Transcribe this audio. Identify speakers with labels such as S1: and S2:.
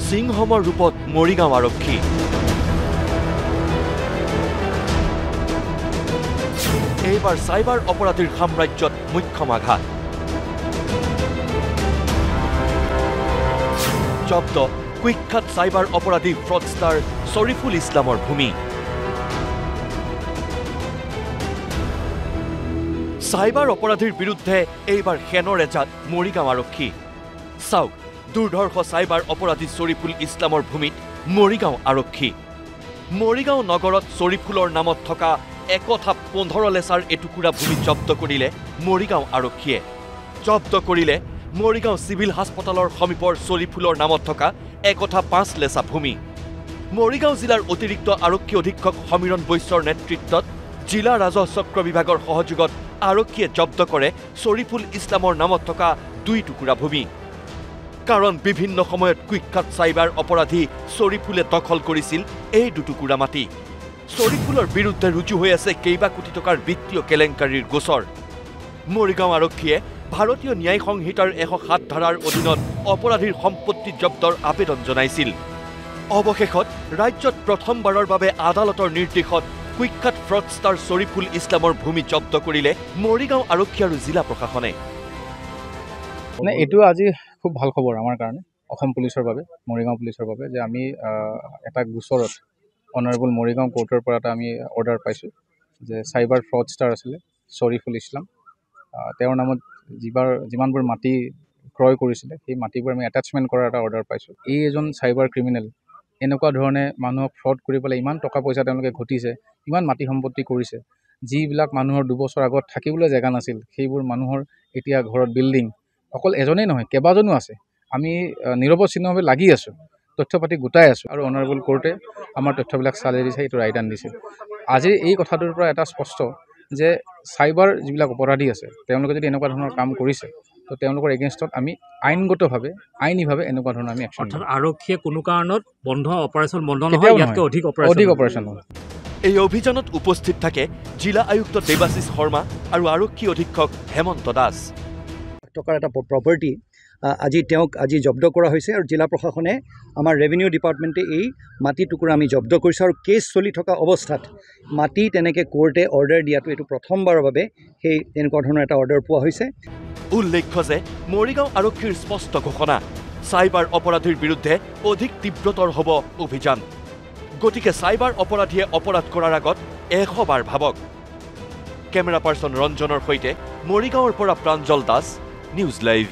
S1: সিংহমৰ ৰূপত মৰিগাঁও আৰক্ষী। এইবাৰ চাইবাৰ অপৰাধীৰ সাম্ৰাজ্যত মুখ্যম আঘাত। জব্দ কুখ্যাত চাইবাৰ অপৰাধী ফ্ৰডষ্টাৰ শ্বৰিফুল ইছলামৰ ভূমি। চাইবাৰ অপৰাধীৰ বিৰুদ্ধে এইবাৰ সেনৰ এজাত মৰিগাঁও আৰক্ষী। চাওক, দুৰ্ধৰ্ষ চাইবাৰ অপৰাধী শ্বৰিফুল ইছলামৰ ভূমিত মৰিগাঁও আৰক্ষী। মৰিগাঁও নগৰত শ্বৰিফুলৰ নামত থকা 1.15 লেচাৰ এটুকুৰা ভূমি জব্দ কৰিলে মৰিগাঁও আৰক্ষীয়ে। জব্দ কৰিলে মৰিগাঁও চিভিল হাস্পতালৰ সমীপৰ শ্বৰিফুলৰ নামত থকা 1.5 লেচা ভূমি। মৰিগাঁও জিলাৰ অতিৰিক্ত আৰক্ষী অধীক্ষক সমীৰণ বৈশ্যৰ নেতৃত্বত জিলা ৰাজহ চক্ৰ বিভাগৰ সহযোগত আৰক্ষীয়ে জব্দ কৰে শ্বৰিফুল ইছলামৰ নামত থকা 2 টুকুৰা ভূমি। কাৰণ বিভিন্ন সময়ত কুখ্যাত চাইবাৰ অপৰাধী শ্বৰিফুলে দখল কৰিছিল এই 2 টুকুৰা মাটি। শ্বৰিফুলৰ বিৰুদ্ধে ৰুজু হৈ আছে কেইবা কোটি টকাৰ বিত্তীয় কেলেংকাৰীৰ গোচৰ। মৰিগাঁও আৰক্ষীয়ে ভাৰতীয় ন্যায় সংহিতাৰ 107 ধাৰাৰ অধীনত অপৰাধীৰ সম্পত্তি জব্দৰ আবেদন জনাইছিল। অৱশেষত ৰাজ্যত প্ৰথমবাৰৰ বাবে আদালতৰ নিৰ্দেশত কুখ্যাত ফ্ৰডষ্টাৰ শ্বৰিফুল ইছলামৰ ভূমি জব্দ কৰিলে মৰিগাঁও আৰক্ষী আৰু জিলা প্ৰশাসনে।
S2: এইটো আজি খুব ভাল খবৰ আমাৰ কাৰণে, অসম পুলিচৰ বাবে, মৰিগাঁও পুলিচৰ বাবে, যে আমি এটা গোচৰত অনাৰেবল মৰিগাঁও কোৰ্টৰ পৰা এটা আমি অৰ্ডাৰ পাইছোঁ যে চাইবাৰ ফ্ৰডষ্টাৰ আছিলে শ্বৰিফুল ইছলাম, তেওঁৰ নামত যিমানবোৰ মাটি ক্ৰয় কৰিছিলে সেই মাটিবোৰ আমি এটাচমেণ্ট কৰাৰ এটা অৰ্ডাৰ পাইছোঁ। এই এজন চাইবাৰ ক্ৰিমিনেল এনেকুৱা ধৰণে মানুহক ফ্ৰড কৰি পেলাই ইমান টকা পইচা তেওঁলোকে ঘটিছে, ইমান মাটি সম্পত্তি কৰিছে, যিবিলাক মানুহৰ 2 বছৰ আগত থাকিবলৈ জেগা নাছিল সেইবোৰ মানুহৰ এতিয়া ঘৰত বিল্ডিং। অকল এজনেই নহয়, কেইবাজনো আছে। আমি নিৰৱচ্ছিন্নভাৱে লাগি আছোঁ, তথ্য পাতি গোটাই আছোঁ, আৰু অনাৰেবল কোৰ্টে আমাৰ তথ্যবিলাক চালি দিছে, এইটো ৰায়দান দিছে। আজি এই কথাটোৰ পৰা এটা স্পষ্ট যে চাইবাৰ যিবিলাক অপৰাধী আছে তেওঁলোকে যদি এনেকুৱা ধৰণৰ কাম কৰিছে তো তেওঁলোকৰ এগেইনষ্টত আমি আইনীভাৱে এনেকুৱা ধৰণৰ আমি একশ্যন ল'ম।
S3: আৰক্ষীয়ে কোনো কাৰণত অপাৰেশ্যন বন্ধ নহয়, ইয়াতকৈ অধিক
S2: অপাৰেশ্যন হ'ব।
S1: এই অভিযানত উপস্থিত থাকে জিলা আয়ুক্ত দেৱাশিষ শৰ্মা আৰু আৰক্ষী অধীক্ষক হেমন্ত দাস।
S4: টকাৰ এটা প্ৰপাৰ্টি আজি জব্দ কৰা হৈছে, আৰু জিলা প্ৰশাসনে আমাৰ ৰেভিনিউ ডিপাৰ্টমেণ্টে এই মাটি টুকুৰা আমি জব্দ কৰিছোঁ। আৰু কেছ চলি থকা অৱস্থাত মাটি তেনেকৈ কোৰ্টে অৰ্ডাৰ দিয়াটো এইটো প্ৰথমবাৰৰ বাবে সেই তেনেকুৱা ধৰণৰ এটা অৰ্ডাৰ পোৱা হৈছে।
S1: উল্লেখ্য যে মৰিগাঁও আৰক্ষীৰ স্পষ্ট ঘোষণা, চাইবাৰ অপৰাধীৰ বিৰুদ্ধে অধিক তীব্ৰতৰ হ'ব অভিযান। গতিকে চাইবাৰ অপৰাধীয়ে অপৰাধ কৰাৰ আগত 100 বাৰ ভাবক। কেমেৰা পাৰ্চন ৰঞ্জনৰ সৈতে মৰিগাঁৱৰ পৰা প্ৰাঞ্জল দাস, নিউজ লাইভ।